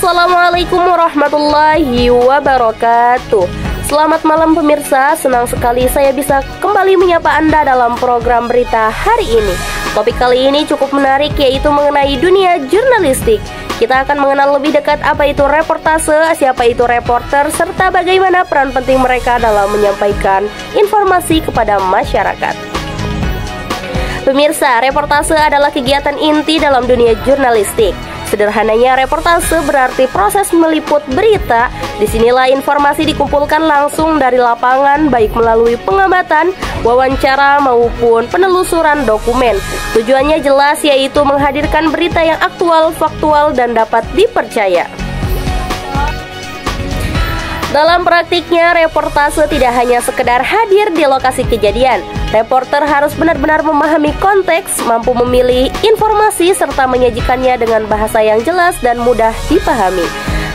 Assalamualaikum warahmatullahi wabarakatuh. Selamat malam pemirsa, senang sekali saya bisa kembali menyapa Anda dalam program berita hari ini. Topik kali ini cukup menarik, yaitu mengenai dunia jurnalistik. Kita akan mengenal lebih dekat apa itu reportase, siapa itu reporter, serta bagaimana peran penting mereka dalam menyampaikan informasi kepada masyarakat. Pemirsa, reportase adalah kegiatan inti dalam dunia jurnalistik. Sederhananya, reportase berarti proses meliput berita. Disinilah informasi dikumpulkan langsung dari lapangan, baik melalui pengamatan, wawancara, maupun penelusuran dokumen. Tujuannya jelas, yaitu menghadirkan berita yang aktual, faktual, dan dapat dipercaya. Dalam praktiknya, reportase tidak hanya sekedar hadir di lokasi kejadian. Reporter harus benar-benar memahami konteks, mampu memilih informasi, serta menyajikannya dengan bahasa yang jelas dan mudah dipahami.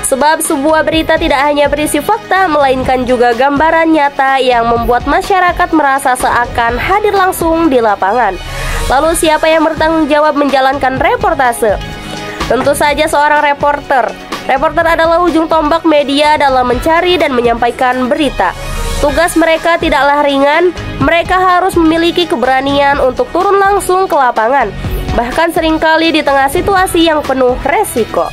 Sebab sebuah berita tidak hanya berisi fakta, melainkan juga gambaran nyata yang membuat masyarakat merasa seakan hadir langsung di lapangan. Lalu siapa yang bertanggung jawab menjalankan reportase? Tentu saja seorang reporter. Reporter adalah ujung tombak media dalam mencari dan menyampaikan berita. Tugas mereka tidaklah ringan, mereka harus memiliki keberanian untuk turun langsung ke lapangan, bahkan seringkali di tengah situasi yang penuh resiko.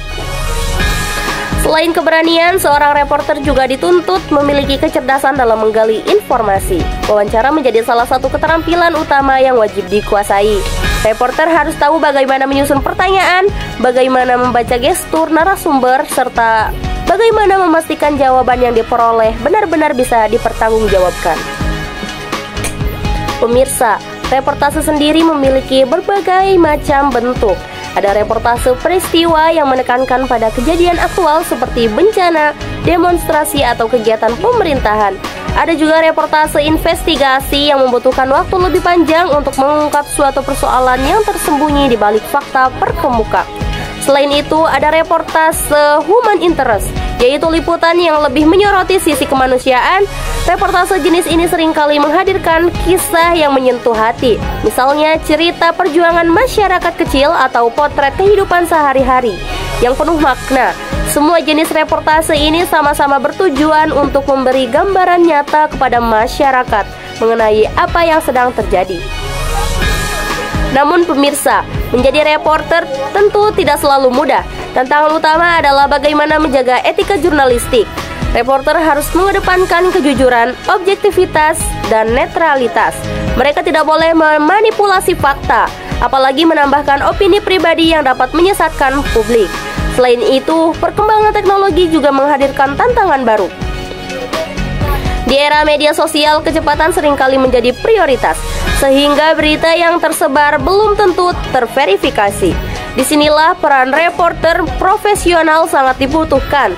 Selain keberanian, seorang reporter juga dituntut memiliki kecerdasan dalam menggali informasi. Wawancara menjadi salah satu keterampilan utama yang wajib dikuasai. Reporter harus tahu bagaimana menyusun pertanyaan, bagaimana membaca gestur narasumber, serta bagaimana memastikan jawaban yang diperoleh benar-benar bisa dipertanggungjawabkan. Pemirsa, reportase sendiri memiliki berbagai macam bentuk. Ada reportase peristiwa yang menekankan pada kejadian aktual seperti bencana, demonstrasi, atau kegiatan pemerintahan. Ada juga reportase investigasi yang membutuhkan waktu lebih panjang untuk mengungkap suatu persoalan yang tersembunyi di balik fakta perkemuka. Selain itu, ada reportase human interest, yaitu liputan yang lebih menyoroti sisi kemanusiaan. Reportase jenis ini seringkali menghadirkan kisah yang menyentuh hati, misalnya cerita perjuangan masyarakat kecil atau potret kehidupan sehari-hari yang penuh makna. Semua jenis reportase ini sama-sama bertujuan untuk memberi gambaran nyata kepada masyarakat mengenai apa yang sedang terjadi. Namun pemirsa, menjadi reporter tentu tidak selalu mudah. Tantangan utama adalah bagaimana menjaga etika jurnalistik. Reporter harus mengedepankan kejujuran, objektivitas, dan netralitas. Mereka tidak boleh memanipulasi fakta, apalagi menambahkan opini pribadi yang dapat menyesatkan publik. Selain itu, perkembangan teknologi juga menghadirkan tantangan baru. Di era media sosial, kecepatan seringkali menjadi prioritas, sehingga berita yang tersebar belum tentu terverifikasi. Disinilah peran reporter profesional sangat dibutuhkan.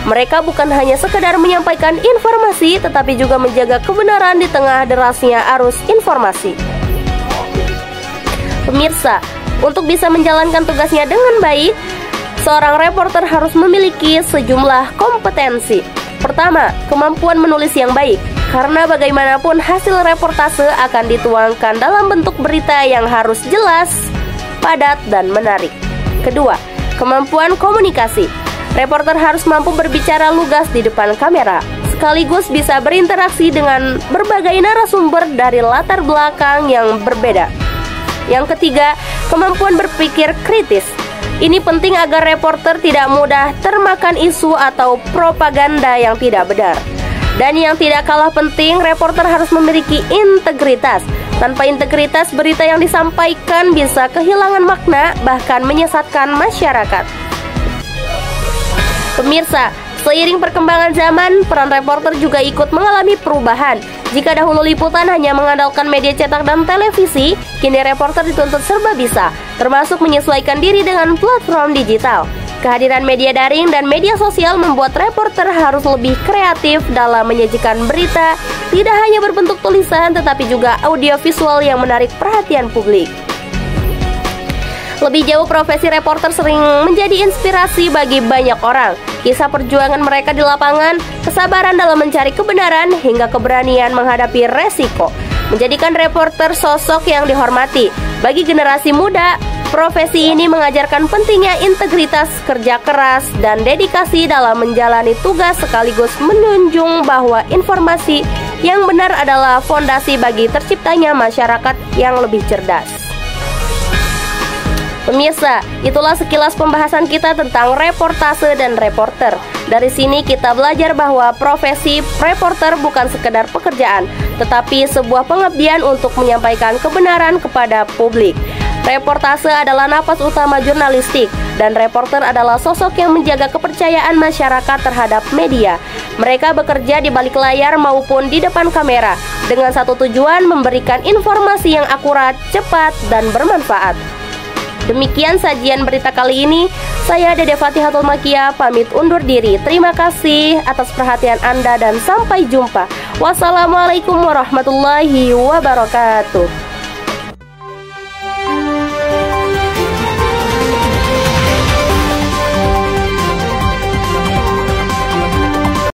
Mereka bukan hanya sekedar menyampaikan informasi, tetapi juga menjaga kebenaran di tengah derasnya arus informasi. Pemirsa, untuk bisa menjalankan tugasnya dengan baik, seorang reporter harus memiliki sejumlah kompetensi. Pertama, kemampuan menulis yang baik, karena bagaimanapun hasil reportase akan dituangkan dalam bentuk berita yang harus jelas, padat, dan menarik. Kedua, kemampuan komunikasi. Reporter harus mampu berbicara lugas di depan kamera, sekaligus bisa berinteraksi dengan berbagai narasumber dari latar belakang yang berbeda. Yang ketiga, kemampuan berpikir kritis. Ini penting agar reporter tidak mudah termakan isu atau propaganda yang tidak benar. Dan yang tidak kalah penting, reporter harus memiliki integritas. Tanpa integritas, berita yang disampaikan bisa kehilangan makna, bahkan menyesatkan masyarakat. Pemirsa, seiring perkembangan zaman, peran reporter juga ikut mengalami perubahan. Jika dahulu liputan hanya mengandalkan media cetak dan televisi, kini reporter dituntut serba bisa, termasuk menyesuaikan diri dengan platform digital. Kehadiran media daring dan media sosial membuat reporter harus lebih kreatif dalam menyajikan berita, tidak hanya berbentuk tulisan tetapi juga audiovisual yang menarik perhatian publik. Lebih jauh, profesi reporter sering menjadi inspirasi bagi banyak orang. Kisah perjuangan mereka di lapangan, kesabaran dalam mencari kebenaran, hingga keberanian menghadapi resiko menjadikan reporter sosok yang dihormati. Bagi generasi muda, Profesi ini mengajarkan pentingnya integritas, kerja keras, dan dedikasi dalam menjalani tugas sekaligus menunjung bahwa informasi yang benar adalah fondasi bagi terciptanya masyarakat yang lebih cerdas. Pemirsa, itulah sekilas pembahasan kita tentang reportase dan reporter. Dari sini kita belajar bahwa profesi reporter bukan sekedar pekerjaan, tetapi sebuah pengabdian untuk menyampaikan kebenaran kepada publik. Reportase adalah napas utama jurnalistik, dan reporter adalah sosok yang menjaga kepercayaan masyarakat terhadap media. Mereka bekerja di balik layar maupun di depan kamera, dengan satu tujuan memberikan informasi yang akurat, cepat, dan bermanfaat. Demikian sajian berita kali ini. Saya Dede Fatihatul Makia pamit undur diri. Terima kasih atas perhatian Anda dan sampai jumpa. Wassalamualaikum warahmatullahi wabarakatuh.